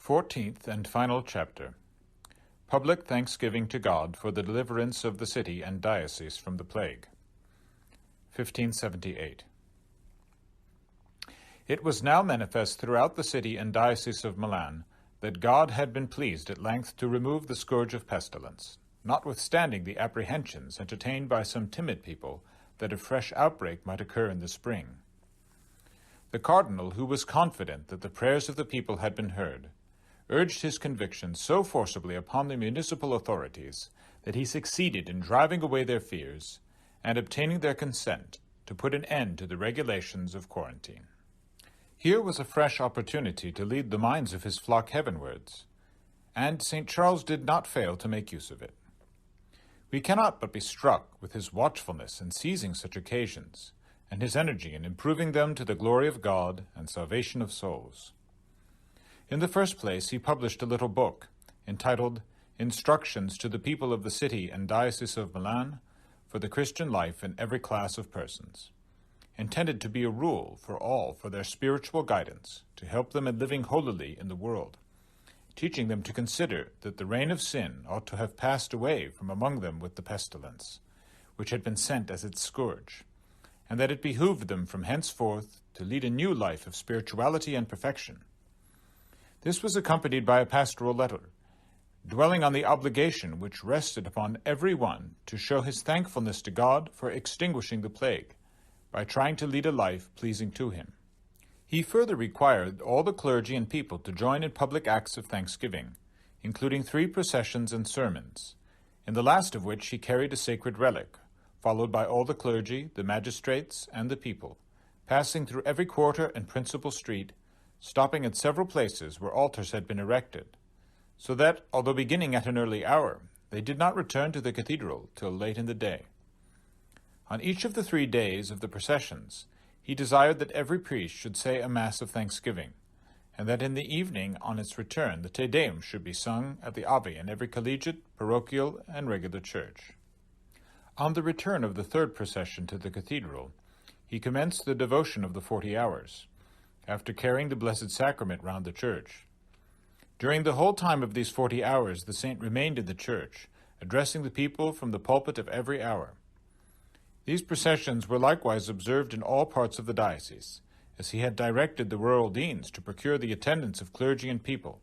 14th and final chapter. Public thanksgiving to God for the deliverance of the city and diocese from the plague. 1578. It was now manifest throughout the city and diocese of Milan that God had been pleased at length to remove the scourge of pestilence, notwithstanding the apprehensions entertained by some timid people that a fresh outbreak might occur in the spring. The cardinal, who was confident that the prayers of the people had been heard, urged his conviction so forcibly upon the municipal authorities that he succeeded in driving away their fears and obtaining their consent to put an end to the regulations of quarantine. Here was a fresh opportunity to lead the minds of his flock heavenwards, and St. Charles did not fail to make use of it. We cannot but be struck with his watchfulness in seizing such occasions, and his energy in improving them to the glory of God and salvation of souls. In the first place, he published a little book, entitled Instructions to the People of the City and Diocese of Milan for the Christian Life in Every Class of Persons, intended to be a rule for all for their spiritual guidance, to help them in living holily in the world, teaching them to consider that the reign of sin ought to have passed away from among them with the pestilence, which had been sent as its scourge, and that it behooved them from henceforth to lead a new life of spirituality and perfection. This was accompanied by a pastoral letter, dwelling on the obligation which rested upon every one to show his thankfulness to God for extinguishing the plague, by trying to lead a life pleasing to him. He further required all the clergy and people to join in public acts of thanksgiving, including 3 processions and sermons, in the last of which he carried a sacred relic, followed by all the clergy, the magistrates, and the people, passing through every quarter and principal street, stopping at several places where altars had been erected, so that, although beginning at an early hour, they did not return to the cathedral till late in the day. On each of the 3 days of the processions, he desired that every priest should say a Mass of thanksgiving, and that in the evening on its return the Te Deum should be sung at the Ave in every collegiate, parochial, and regular church. On the return of the 3rd procession to the cathedral, he commenced the devotion of the 40 hours, after carrying the Blessed Sacrament round the church. During the whole time of these 40 hours the saint remained in the church, addressing the people from the pulpit of every hour. These processions were likewise observed in all parts of the diocese, as he had directed the rural deans to procure the attendance of clergy and people,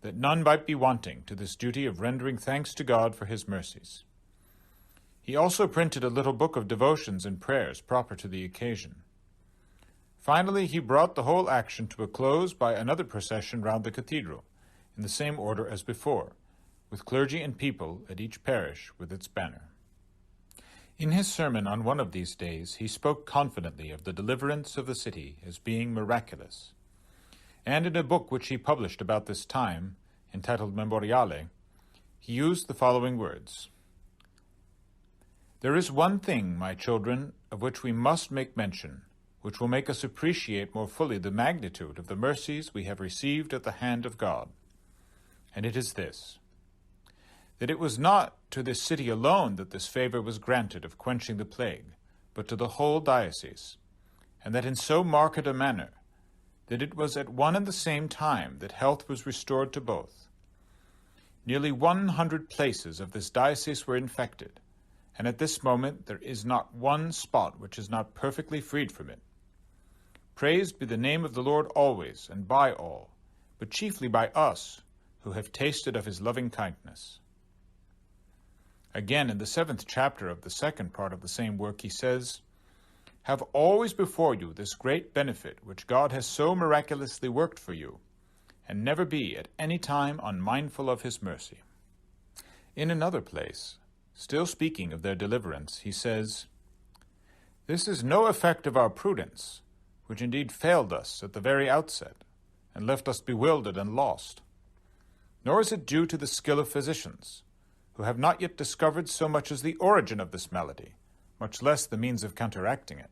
that none might be wanting to this duty of rendering thanks to God for his mercies. He also printed a little book of devotions and prayers proper to the occasion. Finally, he brought the whole action to a close by another procession round the cathedral, in the same order as before, with clergy and people at each parish with its banner. In his sermon on one of these days, he spoke confidently of the deliverance of the city as being miraculous. And in a book which he published about this time, entitled Memoriale, he used the following words: "There is one thing, my children, of which we must make mention, which will make us appreciate more fully the magnitude of the mercies we have received at the hand of God. And it is this, that it was not to this city alone that this favor was granted of quenching the plague, but to the whole diocese, and that in so marked a manner, that it was at one and the same time that health was restored to both. Nearly 100 places of this diocese were infected, and at this moment there is not one spot which is not perfectly freed from it. Praised be the name of the Lord always and by all, but chiefly by us, who have tasted of his loving kindness." Again, in the 7th chapter of the 2nd part of the same work, he says, "Have always before you this great benefit which God has so miraculously worked for you, and never be at any time unmindful of his mercy." In another place, still speaking of their deliverance, he says, "This is no effect of our prudence, which indeed failed us at the very outset, and left us bewildered and lost. Nor is it due to the skill of physicians, who have not yet discovered so much as the origin of this malady, much less the means of counteracting it.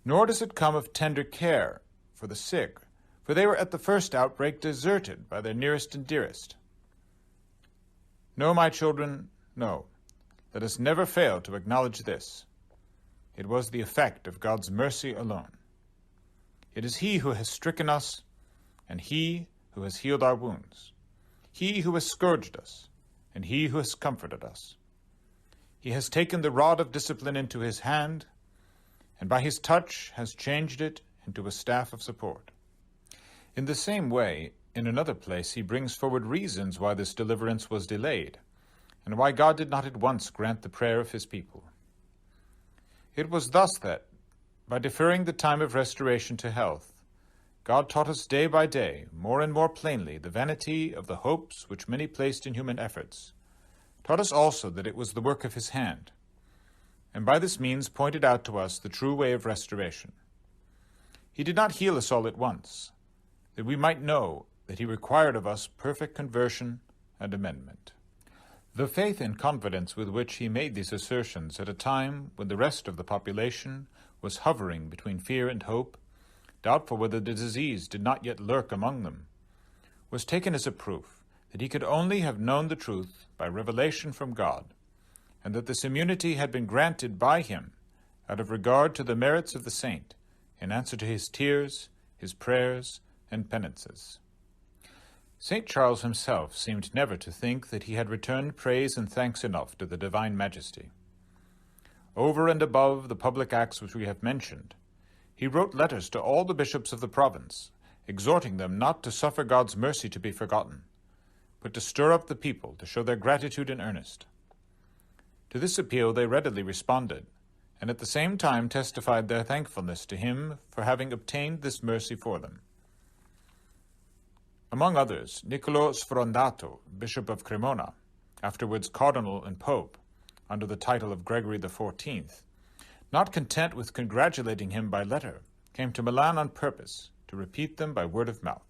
Nor does it come of tender care for the sick, for they were at the first outbreak deserted by their nearest and dearest. No, my children, no. Let us never fail to acknowledge this. It was the effect of God's mercy alone. It is He who has stricken us, and He who has healed our wounds, he who has scourged us, and he who has comforted us. He has taken the rod of discipline into his hand, and by his touch has changed it into a staff of support. In the same way, in another place, he brings forward reasons why this deliverance was delayed, and why God did not at once grant the prayer of his people. It was thus that, by deferring the time of restoration to health, God taught us day by day, more and more plainly, the vanity of the hopes which many placed in human efforts, taught us also that it was the work of his hand, and by this means pointed out to us the true way of restoration. He did not heal us all at once, that we might know that he required of us perfect conversion and amendment. The faith and confidence with which he made these assertions at a time when the rest of the population was hovering between fear and hope, doubtful whether the disease did not yet lurk among them, was taken as a proof that he could only have known the truth by revelation from God, and that this immunity had been granted by him out of regard to the merits of the saint, in answer to his tears, his prayers, and penances. St. Charles himself seemed never to think that he had returned praise and thanks enough to the divine majesty. Over and above the public acts which we have mentioned, he wrote letters to all the bishops of the province, exhorting them not to suffer God's mercy to be forgotten, but to stir up the people to show their gratitude in earnest. To this appeal they readily responded, and at the same time testified their thankfulness to him for having obtained this mercy for them. Among others, Niccolò Sfrondato, Bishop of Cremona, afterwards Cardinal and Pope, under the title of Gregory XIV, not content with congratulating him by letter, came to Milan on purpose to repeat them by word of mouth.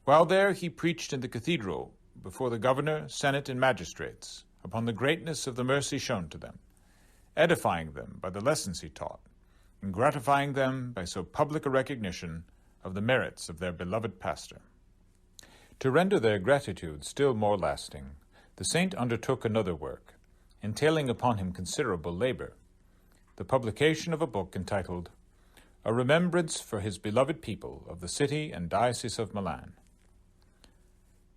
While there he preached in the cathedral before the governor, senate, and magistrates upon the greatness of the mercy shown to them, edifying them by the lessons he taught, and gratifying them by so public a recognition of the merits of their beloved pastor. To render their gratitude still more lasting, the saint undertook another work, entailing upon him considerable labor, the publication of a book entitled A Remembrance for His Beloved People of the City and Diocese of Milan.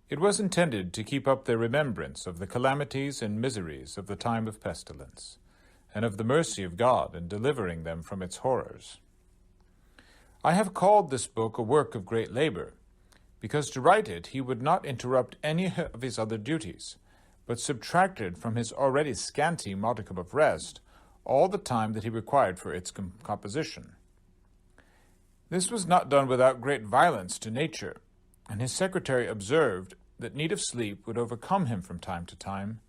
It was intended to keep up their remembrance of the calamities and miseries of the time of pestilence, and of the mercy of God in delivering them from its horrors. I have called this book a work of great labor, because to write it he would not interrupt any of his other duties, but subtracted from his already scanty modicum of rest all the time that he required for its composition. This was not done without great violence to nature, and his secretary observed that need of sleep would overcome him from time to time,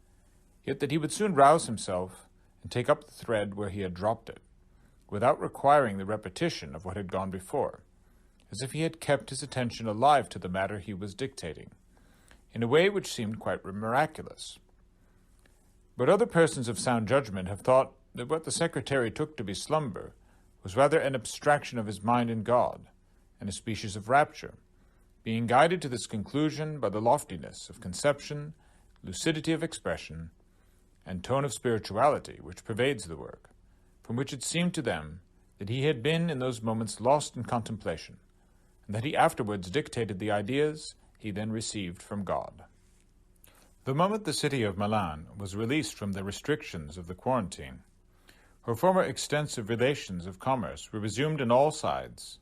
yet that he would soon rouse himself and take up the thread where he had dropped it, without requiring the repetition of what had gone before, as if he had kept his attention alive to the matter he was dictating, in a way which seemed quite miraculous. But other persons of sound judgment have thought that what the secretary took to be slumber was rather an abstraction of his mind in God, and a species of rapture, being guided to this conclusion by the loftiness of conception, lucidity of expression, and tone of spirituality which pervades the work, from which it seemed to them that he had been in those moments lost in contemplation, and that he afterwards dictated the ideas he then received from God. The moment the city of Milan was released from the restrictions of the quarantine, her former extensive relations of commerce were resumed on all sides,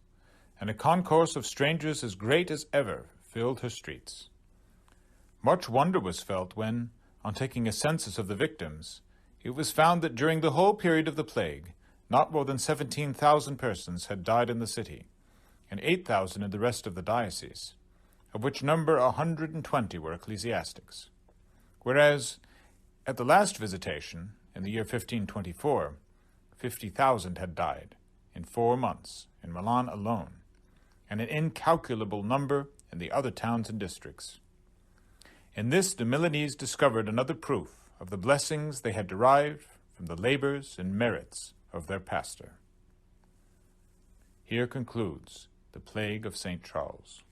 and a concourse of strangers as great as ever filled her streets. Much wonder was felt when, on taking a census of the victims, it was found that during the whole period of the plague, not more than 17,000 persons had died in the city, and 8,000 in the rest of the diocese, of which number 120 were ecclesiastics. Whereas, at the last visitation, in the year 1524, 50,000 had died, in 4 months, in Milan alone, and an incalculable number in the other towns and districts. In this the Milanese discovered another proof of the blessings they had derived from the labors and merits of their pastor. Here concludes the Plague of St. Charles.